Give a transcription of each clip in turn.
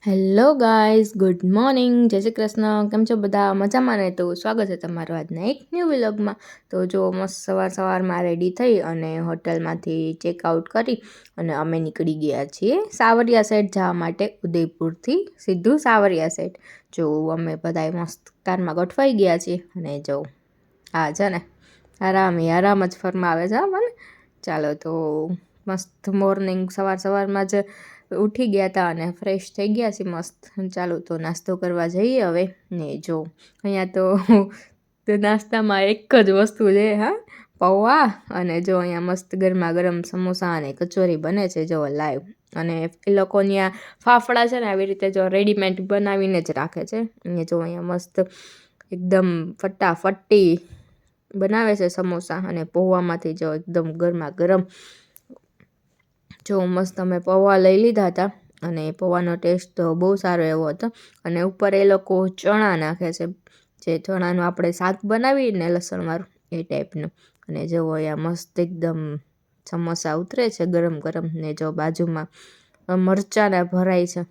Hello guys, good morning, જય શ્રી કૃષ્ણ. કેમ છો બધા? મજામાં ને? તો સ્વાગત છે તમારું આજના એક ન્યૂ વ્લોગમાં. તો જો મસ્ત સવારમાં રેડી થઈ અને હોટલમાંથી ચેકઆઉટ કરી અને અમે નીકળી ગયા છીએ સાવરિયા સેટ જવા માટે. ઉદયપુરથી સીધું સાવરિયા સેટ. જો અમે બધાએ મસ્ત કારમાં ગોઠવાઈ ગયા છીએ અને જો આ છે ને આરામ જ ફરમાવે છે મને. ચાલો તો મસ્ત મોર્નિંગ સવારમાં જ ઉઠી ગયા હતા અને ફ્રેશ થઈ ગયા છે મસ્ત. ચાલો તો નાસ્તો કરવા જઈએ હવે. ને જો અહીંયા તો નાસ્તામાં એક જ વસ્તુ છે, પૌવા. અને જો અહીંયા મસ્ત ગરમા ગરમ સમોસા અને કચોરી બને છે જો લાઈવ. અને એ લોકો ત્યાં ફાફડા છે ને આવી રીતે જો રેડીમેડ બનાવીને જ રાખે છે. અને જો અહીંયા મસ્ત એકદમ ફટાફટી બનાવે છે સમોસા અને પૌવામાંથી જો એકદમ ગરમા ગરમ. જો મસ્ત અમે પૌવા લઈ લીધા હતા અને પૌવાનો ટેસ્ટ તો બહુ સારો એવો હતો. અને ઉપર એ લોકો ચણા નાખે છે, જે ચણાનું આપણે શાક બનાવીએ ને લસણવાળું એ ટાઈપનું. અને જો અહીંયા મસ્ત એકદમ સમોસા ઉતરે છે ગરમ ગરમ. ને જો બાજુમાં મરચાંના ભરાય છે,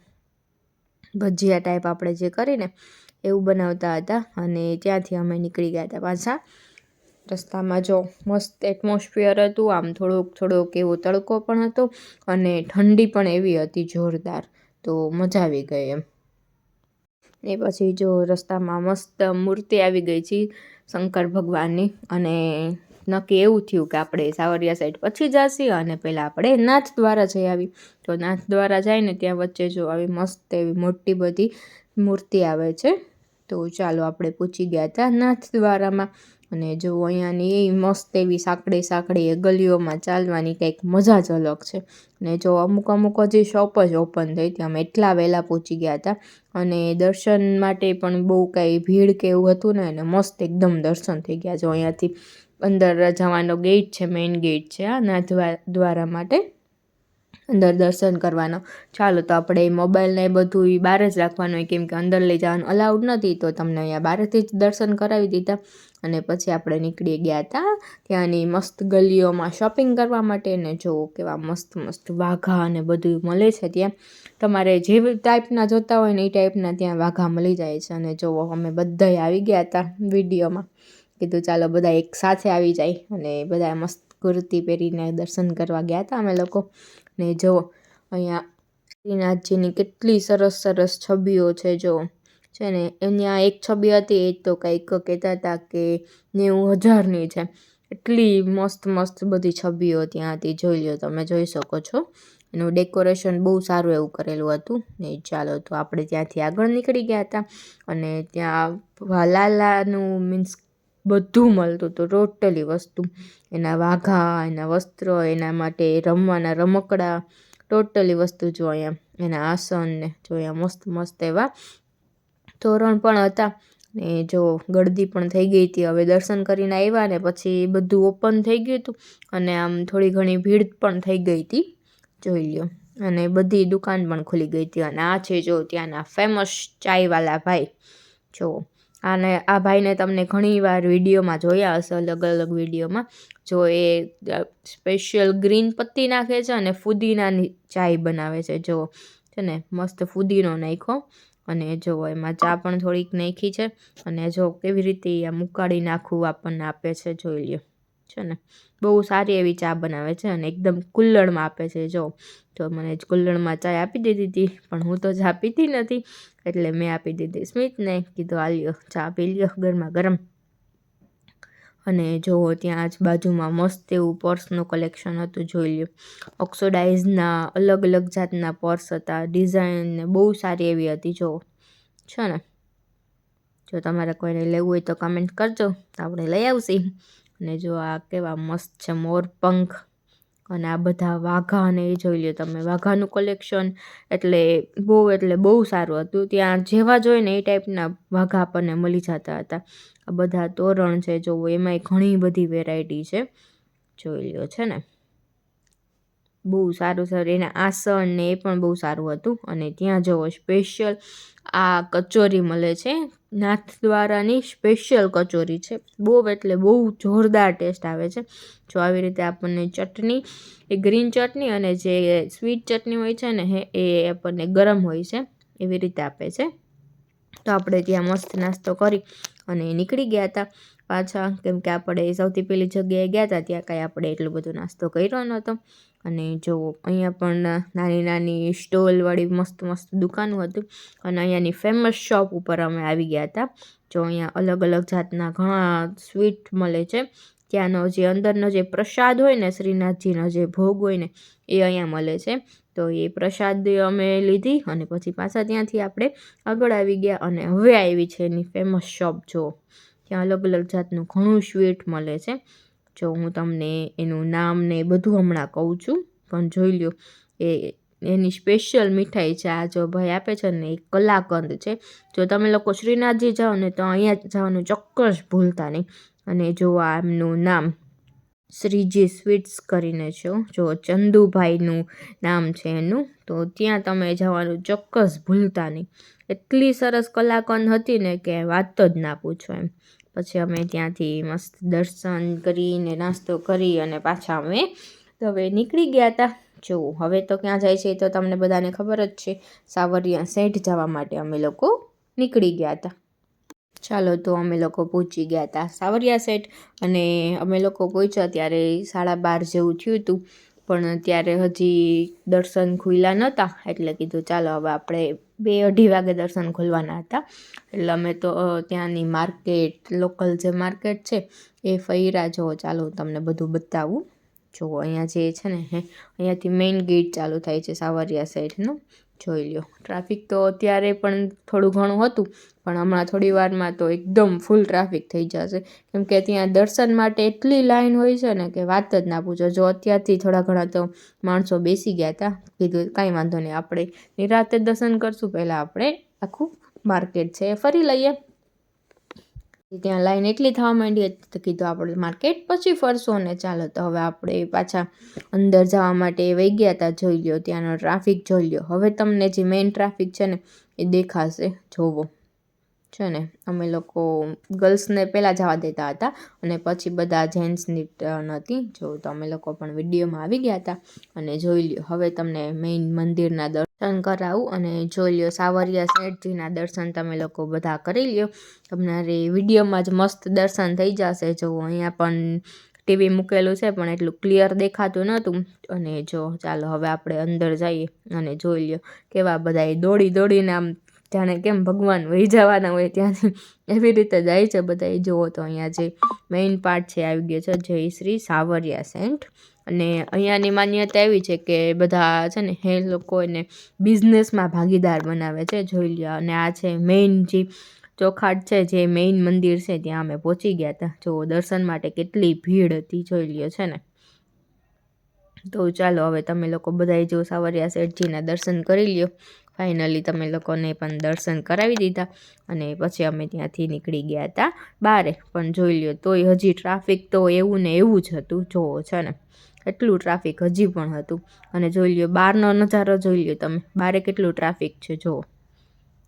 ભજીયા ટાઈપ આપણે જે કરીને એવું બનાવતા હતા. અને ત્યાંથી અમે નીકળી ગયા હતા પાછા. રસ્તામાં જો મસ્ત એટમોસ્ફિયર હતું, આમ થોડોક એવો તડકો પણ હતો અને ઠંડી પણ એવી હતી જોરદાર. તો મજા આવી ગઈ એમ. એ પછી જો રસ્તામાં મસ્ત મૂર્તિ આવી ગઈ છે શંકર ભગવાનની. અને નક્કી એવું થયું કે આપણે સાવરિયા સાઈડ પછી જઈએ અને પહેલાં આપણે નાથ દ્વારા જઈ આવી. તો નાથ દ્વારા જઈને ત્યાં વચ્ચે જો આવી મસ્ત એવી મોટી બધી મૂર્તિ આવે છે. તો ચાલો આપણે પૂછી ગયા હતા નાથ દ્વારામાં. અને જો અહીંયાની એ મસ્ત એવી સાંકડી ગલીઓમાં ચાલવાની કંઈક મજા જ અલગ છે. ને જો અમુક હજી શોપ જ ઓપન થઈ હતી. અમે એટલા વહેલા પહોંચી ગયા હતા અને દર્શન માટે પણ બહુ કાંઈ ભીડ કે એવું હતું ને. એને મસ્ત એકદમ દર્શન થઈ ગયા. જો અહીંયાથી અંદર જવાનો ગેટ છે, મેઇન ગેટ છે આ નાથ દ્વારા માટે અંદર દર્શન કરવાનો. ચાલો તો આપણે મોબાઈલને એ બધું બહાર જ રાખવાનું હોય, કેમ કે અંદર લઈ જવાનું અલાઉડ નથી. તો તમને અહીંયા બહારથી જ દર્શન કરાવી દીધા. અને પછી આપણે નીકળી ગયા હતા ત્યાંની મસ્ત ગલીઓમાં શોપિંગ કરવા માટે. ને જો કેવા મસ્ત વાઘા અને બધું મળે છે ત્યાં. તમારે જે ટાઈપના જોતા હોય ને એ ટાઈપના ત્યાં વાઘા મળી જાય છે. અને જો અમે બધાય આવી ગયા હતા વિડીયોમાં. કીધું ચાલો બધા એક સાથે આવી જાય. અને બધા મસ્ત કુર્તી પહેરીને દર્શન કરવા ગયા હતા અમે લોકો. ને જો અહીંયા શ્રીનાથજીની કેટલી સરસ છબીઓ છે. જો છે ને અહીંયા એક છબી હતી એ તો કંઈક કહેતા હતા કે 90,000ની છે. એટલી મસ્ત બધી છબીઓ ત્યાં હતી. જોઈ લો, તમે જોઈ શકો છો. એનું ડેકોરેશન બહુ સારું એવું કરેલું હતું. ને ચાલો તો આપણે ત્યાંથી આગળ નીકળી ગયા હતા. અને ત્યાં લાલાનું મીન્સ બધું મળતું હતું, ટોટલી વસ્તુ. એના વાઘા, એના વસ્ત્ર, એના માટે રમવાના રમકડા, ટોટલી વસ્તુ જો અહીંયા. એના આસન ને જો અહીંયા મસ્ત એવા તોરણ પણ હતા. ને જો ગળદી પણ થઈ ગઈ હતી. હવે દર્શન કરીને આવ્યા ને પછી બધું ઓપન થઈ ગયું હતું અને આમ થોડી ઘણી ભીડ પણ થઈ ગઈ હતી, જોઈ લ્યો. અને બધી દુકાન પણ ખુલી ગઈ હતી. અને આ છે જો ત્યાંના ફેમસ ચાયવાલા ભાઈ. જો અને આ ભાઈને તમને ઘણી વાર વિડીયોમાં જોયા હશે, અલગ વિડીયોમાં. જો એ સ્પેશિયલ ગ્રીન પત્તી નાખે છે અને ફુદીનાની ચાય બનાવે છે. જો છે ને મસ્ત ફુદીનો નાખ્યો અને જો એમાં ચા પણ થોડીક નાખી છે. અને જો કેવી રીતે આ ઉકાળી નાખવું આપણને આપે છે, જોઈ લ્યો. છે ને બહુ સારી એવી ચા બનાવે છે અને એકદમ કુલ્લડમાં આપે છે. જો તો મને જ કુલ્લડમાં ચાય આપી દીધી હતી, પણ હું તો ચા પીતી નથી એટલે મેં આપી દીધી સ્મિતને. કીધું આ લ્યો ચા પી લ્યો ગરમા ગરમ. અને જો ત્યાં જ બાજુમાં મસ્ત એવું પર્સનું કલેક્શન હતું, જોઈ લ્યો. ઓક્સોડાઇઝના અલગ જાતના પર્સ હતા. ડિઝાઇન ને બહુ સારી એવી હતી. જો છે ને, જો તમારે કોઈને લેવું હોય તો કમેન્ટ કરજો, આપણે લઈ આવશી. અને જો આ કેવા મસ્ત છે મોરપંખ. અને આ બધા વાઘા અને એ જોઈ લ્યો તમે. વાઘાનું કલેક્શન એટલે બહુ સારું હતું. ત્યાં જેવા જોઈએ ને એ ટાઈપના વાઘા આપણને મળી જતા હતા. આ બધા તોરણ છે જો, એમાંય ઘણી બધી વેરાયટી છે, જોઈ લ્યો. છે ને બહુ સારું. એના આસન ને એ પણ બહુ સારું હતું. અને ત્યાં જુઓ સ્પેશિયલ આ કચોરી મળે છે. નાથ દ્વારાની સ્પેશિયલ કચોરી છે. બહુ જોરદાર ટેસ્ટ આવે છે. જો આવી રીતે આપણને ચટણી, એ ગ્રીન ચટણી અને જે સ્વીટ ચટણી હોય છે ને એ આપણને ગરમ હોય છે. એવી રીતે આપે છે. તો આપણે ત્યાં મસ્ત નાસ્તો કરી અને નીકળી ગયા હતા પાછા, કેમ કે આપણે સૌથી પહેલી જગ્યાએ ગયા હતા ત્યાં કાંઈ આપણે એટલો બધો નાસ્તો કર્યો નહોતો. અને જો અહીંયા પણ નાની નાની સ્ટોલવાળી મસ્ત દુકાનો હતી અને અહીંયાની ફેમસ શોપ ઉપર અમે આવી ગયા હતા. જો અહીંયા અલગ અલગ જાતના ઘણા સ્વીટ મળે છે. ત્યાંનો જે અંદરનો જે પ્રસાદ હોય ને, શ્રીનાથજીનો જે ભોગ હોય ને, એ અહીંયા મળે છે. તો એ પ્રસાદ અમે લીધી અને પછી પાછા ત્યાંથી આપણે આગળ આવી ગયા અને હવે આવી છે એની ફેમસ શોપ. જો ત્યાં અલગ અલગ જાતનું ઘણું સ્વીટ મળે છે. જો હું તમને એનું નામ ને બધું હમણાં કહું છું, પણ જોઈ લો એની સ્પેશિયલ મીઠાઈ છે. આ જો ભાઈ આપે છે ને એ કલાકંદ છે. જો તમે લોકો શ્રીનાથજી જાઓ ને તો અહીંયા જવાનું ચોક્કસ ભૂલતા નહીં. અને જો આ એમનું નામ શ્રીજી સ્વીટ્સ કરીને છે, જો ચંદુભાઈનું નામ છે એનું, તો ત્યાં તમે જવાનું ચોક્કસ ભૂલતા નહીં. એટલી સરસ કલાકંદ હતી ને કે વાત જ ના પૂછો એમ. પછી અમે ત્યાંથી મસ્ત દર્શન કરીને નાસ્તો કરી અને પાછા અમે હવે નીકળી ગયા હતા. જો હવે તો ક્યાં જાય છે તો તમને બધાને ખબર જ છે. સાવરિયા સેઠ જવા માટે અમે લોકો નીકળી ગયા હતા. ચાલો તો અમે લોકો પહોંચી ગયા હતા સાવરિયા સેઠ અને અમે લોકો પહોંચ્યા ત્યારે 12:30 જેવું થયું હતું. પણ ત્યારે હજી દર્શન ખુલ્યા નહોતા એટલે કીધું ચાલો હવે આપણે 2-2:30 વાગે દર્શન ખોલવાના હતા. એટલે અમે તો ત્યાંની માર્કેટ, લોકલ જે માર્કેટ છે એ ફર્યા. જો ચાલો તમને બધું બતાવું. જો અહીંયા જે છે ને અહીંયાથી મેઇન ગેટ ચાલુ થાય છે સાવરિયા સેઠનું. જોઈ લો, ટ્રાફિક તો અત્યારે પણ થોડું ઘણું હતું, પણ હમણાં થોડી વારમાં તો એકદમ ફૂલ ટ્રાફિક થઈ જશે. કેમ કે ત્યાં દર્શન માટે એટલી લાઈન હોય છે ને કે વાત જ ના પૂછો. જો અત્યારથી થોડા ઘણા તો માણસો બેસી ગયા હતા. કીધું કાંઈ વાંધો નહીં, આપણે નિરાતે દર્શન કરશું, પહેલાં આપણે આખું માર્કેટ છે એ ફરી લઈએ. ત્યાં લાઈન એટલી થવા માંડી હતી તો કીધું આપણે માર્કેટ પછી ફરશું. અને ચાલો તો હવે આપણે પાછા અંદર જવા માટે વહી ગયા હતા. જોઈ લો ત્યાંનો ટ્રાફિક જોઈ લો. હવે તમને જે મેઇન ટ્રાફિક છે ને એ દેખાશે. જોવો છે ને, અમે લોકો ગર્લ્સને પહેલાં જવા દેતા હતા અને પછી બધા જેન્ટ્સની ટર્ન હતી. જો તો અમે લોકો પણ વિડીયોમાં આવી ગયા હતા. અને જોઈ લો હવે તમને મેઇન મંદિરના દર્શન કરાવું. અને જોઈ લો સાવરિયા સેઠજીના દર્શન તમે લોકો બધા કરી લ્યો. તમારે વિડીયોમાં જ મસ્ત દર્શન થઈ જશે. જો અહીંયા પણ ટીવી મૂકેલું છે પણ એટલું ક્લિયર દેખાતું નહોતું. અને જો ચાલો હવે આપણે અંદર જઈએ અને જોઈ લો કેવા બધા દોડીને આમ જાણે કેમ ભગવાન વહી જવાના હોય ત્યાંથી એવી રીતે જાય છે બધા. જુઓ તો અહીંયા જે મેઇન પાર્ટ છે આવી ગયો છે, જય શ્રી સાવરિયા સેઠ. અને અહીંયાની માન્યતા એવી છે કે બધા છે ને એ લોકો એને બિઝનેસમાં ભાગીદાર બનાવે છે. જોઈ લો. અને આ છે મેઇન જે ચોખાટ છે, જે મેઇન મંદિર છે ત્યાં અમે પહોંચી ગયા હતા. જો દર્શન માટે કેટલી ભીડ હતી જોઈ લ્યો છે ને. તો ચાલો હવે તમે લોકો બધાએ જો સાવરિયા સેઠજીના દર્શન કરી લ્યો. ફાઇનલી તમે લોકોને પણ દર્શન કરાવી દીધા અને પછી અમે ત્યાંથી નીકળી ગયા હતા બહાર. પણ જોઈ લ્યો તોય હજી ટ્રાફિક તો એવું ને એવું જ હતું. જોવો છે ને એટલું ટ્રાફિક હજી પણ હતું. અને જોઈ લ્યો બહારનો નજારો જોઈ લ્યો તમે, બારે કેટલું ટ્રાફિક છે જોવો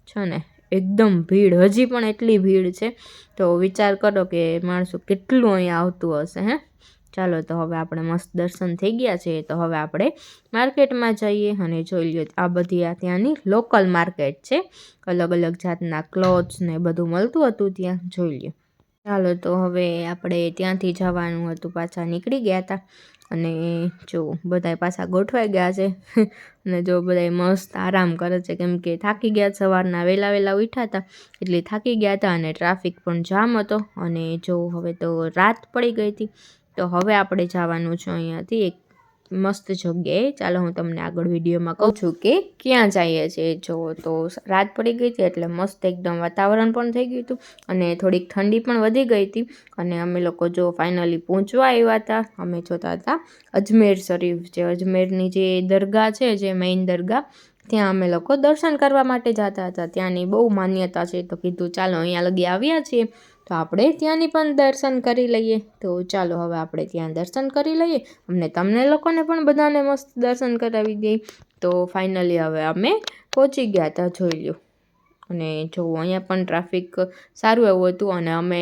છે ને, એકદમ ભીડ હજી પણ એટલી ભીડ છે. તો વિચાર કરો કે માણસો કેટલું અહીંયા આવતું હશે. ચાલો તો હવે આપણે મસ્ત દર્શન થઈ ગયા છે. તો હવે આપણે માર્કેટમાં જઈએ અને જોઈ લો આ બધી આ ત્યાંની લોકલ માર્કેટ છે. અલગ અલગ જાતના ક્લોથ્સ ને બધું મળતું હતું ત્યાં. જોઈ લો. ચાલો તો હવે આપણે ત્યાંથી જવાનું હતું, પાછા નીકળી ગયા હતા. અને જો બધા પાછા ગોઠવાઈ ગયા છે અને જો બધા મસ્ત આરામ કરે છે, કેમ કે થાકી ગયા. સવારના વહેલા ઉઠ્યા હતા એટલે થાકી ગયા હતા અને ટ્રાફિક પણ જામ હતો. અને જો હવે તો રાત પડી ગઈ હતી. તો હવે આપણે જવાનું છે અહીંયાથી એક મસ્ત જગ્યાએ. ચાલો હું તમને આગળ વિડીયોમાં કહું છું કે ક્યાં જઈએ છીએ. જો તો રાત પડી ગઈ હતી એટલે મસ્ત એકદમ વાતાવરણ પણ થઈ ગયું હતું અને થોડીક ઠંડી પણ વધી ગઈ હતી. અને અમે લોકો જો ફાઇનલી પહોંચવા આવ્યા હતા. અમે જોતા હતા અજમેર શરીફ, જે અજમેરની જે દરગાહ છે, જે મેઇન દરગાહ, ત્યાં અમે લોકો દર્શન કરવા માટે જતા હતા. ત્યાંની બહુ માન્યતા છે તો કીધું ચાલો અહીંયા લગી આવ્યા છીએ તો આપણે ત્યાંની પણ દર્શન કરી લઈએ. તો ચાલો હવે આપણે ત્યાં દર્શન કરી લઈએ અમને તમને લોકોને પણ બધાને મસ્ત દર્શન કરાવી દઈએ. તો ફાઇનલી હવે અમે પહોંચી ગયા હતા. જોઈ લો. અને જો અહીંયા પણ ટ્રાફિક સારું એવું હતું અને અમે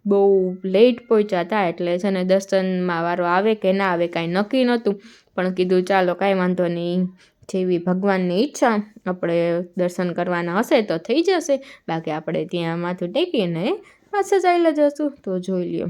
બહુ લેટ પહોંચ્યા હતા એટલે છે ને દર્શનમાં વારો આવે કે ના આવે કાંઈ નક્કી નહોતું. પણ કીધું ચાલો કાંઈ વાંધો નહીં, જેવી ભગવાનની ઈચ્છા આપણે દર્શન કરવાના હશે તો થઈ જશે, બાકી આપણે ત્યાં માથું ટેકીને પાછા ચાલ્યા જશું. તો જોઈ લ્યો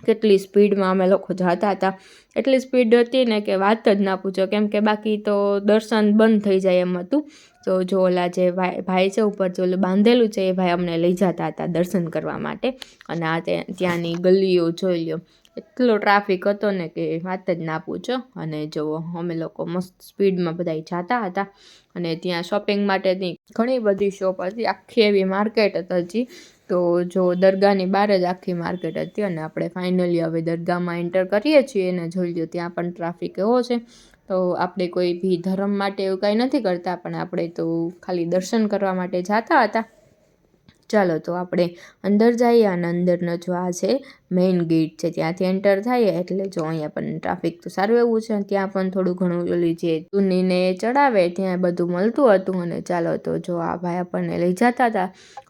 કેટલી સ્પીડમાં અમે લોકો જતા હતા. એટલી સ્પીડ હતી ને કે વાત જ ના પૂછો, કેમ કે બાકી તો દર્શન બંધ થઈ જાય એમ હતું. તો જો ઓલા જે ભાઈ છે ઉપર જે ઓલું બાંધેલું છે એ ભાઈ અમને લઈ જતા હતા દર્શન કરવા માટે. અને આ ત્યાંની ગલીઓ જોઈ લ્યો, એટલો ટ્રાફિક હતો ને કે વાત જ ના પૂછો. અને જુઓ અમે લોકો મસ્ત સ્પીડમાં બધા જતા હતા. અને ત્યાં શોપિંગ માટેની ઘણી બધી શોપ હતી, આખી એવી માર્કેટ હતી. તો જો દરગાહની બહાર જ આખી માર્કેટ હતી. અને આપણે ફાઇનલી હવે દરગાહમાં એન્ટર કરીએ છીએ અને જોઈ લો ત્યાં પણ ટ્રાફિક એવો છે. તો આપણે કોઈ બી ધર્મ માટે એવું કાંઈ નથી કરતા, પણ આપણે તો ખાલી દર્શન કરવા માટે જતા હતા. ચાલો તો આપણે અંદર જઈએ. અને અંદરનો જો આ છે મેઇન ગેટ છે, ત્યાંથી એન્ટર થાય એટલે જો અહીંયા પણ ટ્રાફિક તો સારું એવું છે. ત્યાં પણ થોડું ઘણું ઓલી જે ચૂનીને ચડાવે ત્યાં બધું મળતું હતું. અને ચાલો તો જો આ ભાઈ આપણને લઈ જતા હતા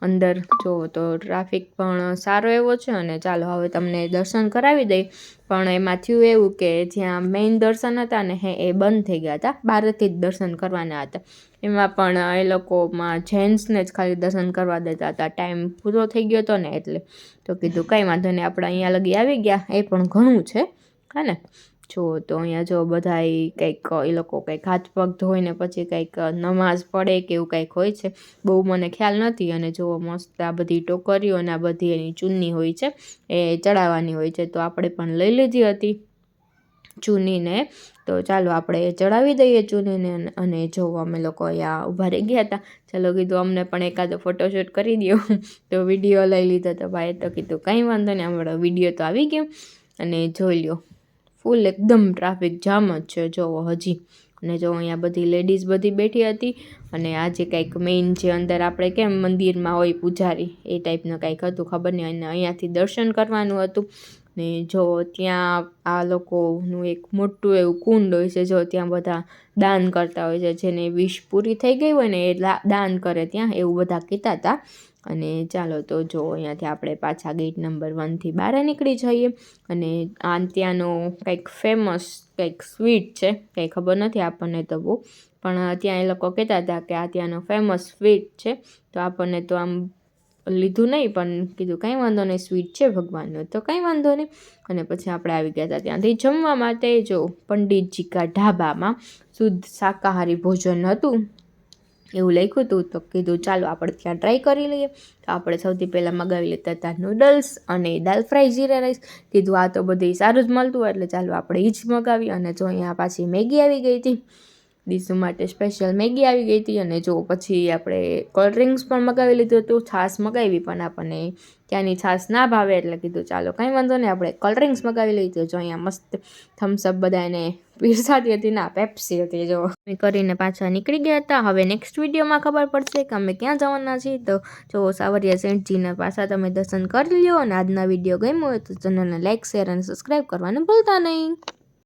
અંદર. જો તો ટ્રાફિક પણ સારો એવો છે. અને ચાલો હવે તમને દર્શન કરાવી દઈ. પણ એમાં થયું એવું કે જ્યાં મેઇન દર્શન હતા ને એ બંધ થઈ ગયા હતા, બહારથી જ દર્શન કરવાના હતા. એમાં પણ એ લોકોમાં જેન્ટ્સને જ ખાલી દર્શન કરવા દેતા હતા, ટાઈમ પૂરો થઈ ગયો હતો ને એટલે. તો કીધું કાંઈ વાંધો નહીં, આપણે અહીંયા લગી આવી ગયા એ પણ ઘણું છે હા ને. જો તો અહીંયા જો બધા કંઈક એ લોકો કંઈક હાથ પગ ધોઈને પછી કંઈક નમાઝ પડે કે એવું કંઈક હોય છે, બહુ મને ખ્યાલ નથી. અને જો મસ્ત આ બધી ટોકરીઓ અને આ બધી એની ચૂની હોય છે એ ચડાવવાની હોય છે. તો આપણે પણ લઈ લીધી હતી ચૂનીને. તો ચાલો આપણે ચડાવી દઈએ ચૂનીને. અને જો અમે લોકો અહીંયા ઊભા રહી ગયા હતા. ચાલો કીધું અમને પણ એકાદો ફોટોશૂટ કરી દો. તો વિડીયો લઈ લીધો તો ભાઈ તો કીધું કંઈ વાંધો નહીં, અમારો વિડીયો તો આવી ગયો. અને જોઈ લો ફૂલ એકદમ ટ્રાફિક જામ જ છે જોવો હજી. અને જો અહીંયા બધી લેડીઝ બધી બેઠી હતી. અને આ જે કંઈક મેઇન જે અંદર આપણે કેમ મંદિરમાં હોય પૂજારી એ ટાઈપનું કંઈક હતું, ખબર નહીં. અને અહીંયાથી દર્શન કરવાનું હતું. ને જો ત્યાં આ લોકોનું એક મોટું એવું કુંડ હોય છે, જો ત્યાં બધા દાન કરતા હોય છે, જેને વિશ પૂરી થઈ ગઈ હોય ને એ દાન કરે ત્યાં, એવું બધા કહેતા હતા. અને ચાલો તો જો અહીંયાથી આપણે પાછા ગેટ નંબર 1થી બહાર નીકળી જઈએ. અને આ ત્યાંનો કંઈક ફેમસ કંઈક સ્વીટ છે, કંઈ ખબર નથી આપણને તો બહુ, પણ ત્યાં એ લોકો કહેતા હતા કે આ ત્યાંનો ફેમસ સ્વીટ છે. તો આપણને તો આમ લીધું નહીં, પણ કીધું કાંઈ વાંધો નહીં, સ્વીટ છે ભગવાનનું તો કાંઈ વાંધો નહીં. અને પછી આપણે આવી ગયા હતા ત્યાંથી જમવા માટે. જો પંડિતજી કા ઢાબામાં શુદ્ધ શાકાહારી ભોજન હતું એવું લખ્યું હતું. તો કીધું ચાલો આપણે ત્યાં ટ્રાય કરી લઈએ. તો આપણે સૌથી પહેલાં મગાવી લેતા હતા નૂડલ્સ અને દાલ ફ્રાય જીરા રાઈસ. કીધું આ તો બધી સારું જ મળતું હોય એટલે ચાલો આપણે એ જ મગાવી. અને જો અહીંયા પાછી મેગી આવી ગઈ હતી, દીસુ માટે સ્પેશિયલ મેગી આવી ગઈ હતી. અને જો પછી આપણે કોલ્ડ ડ્રિંક્સ પણ મગાવી લીધું હતું, છાશ મગાવી પણ આપણને ત્યાંની છાશ ના ભાવે એટલે કીધું ચાલો કાંઈ વાંધો નહીં, આપણે કોલ્ડ ડ્રિંક્સ મગાવી લીધું. જો અહીંયા મસ્ત થમ્સઅપ બધાને પીરસાતી હતી, ના પેપ્સી હતી. જો કરીને પાછા નીકળી ગયા હતા. હવે નેક્સ્ટ વિડીયોમાં ખબર પડશે કે અમે ક્યાં જવાના છીએ. તો જો સાવરિયા સેઠજીના પાછા તમે દર્શન કરી લ્યો. અને આજના વિડીયો ગમ્યો હોય તો ચેનલને લાઇક, શેર અને સબસ્ક્રાઈબ કરવાનું ભૂલતા નહીં.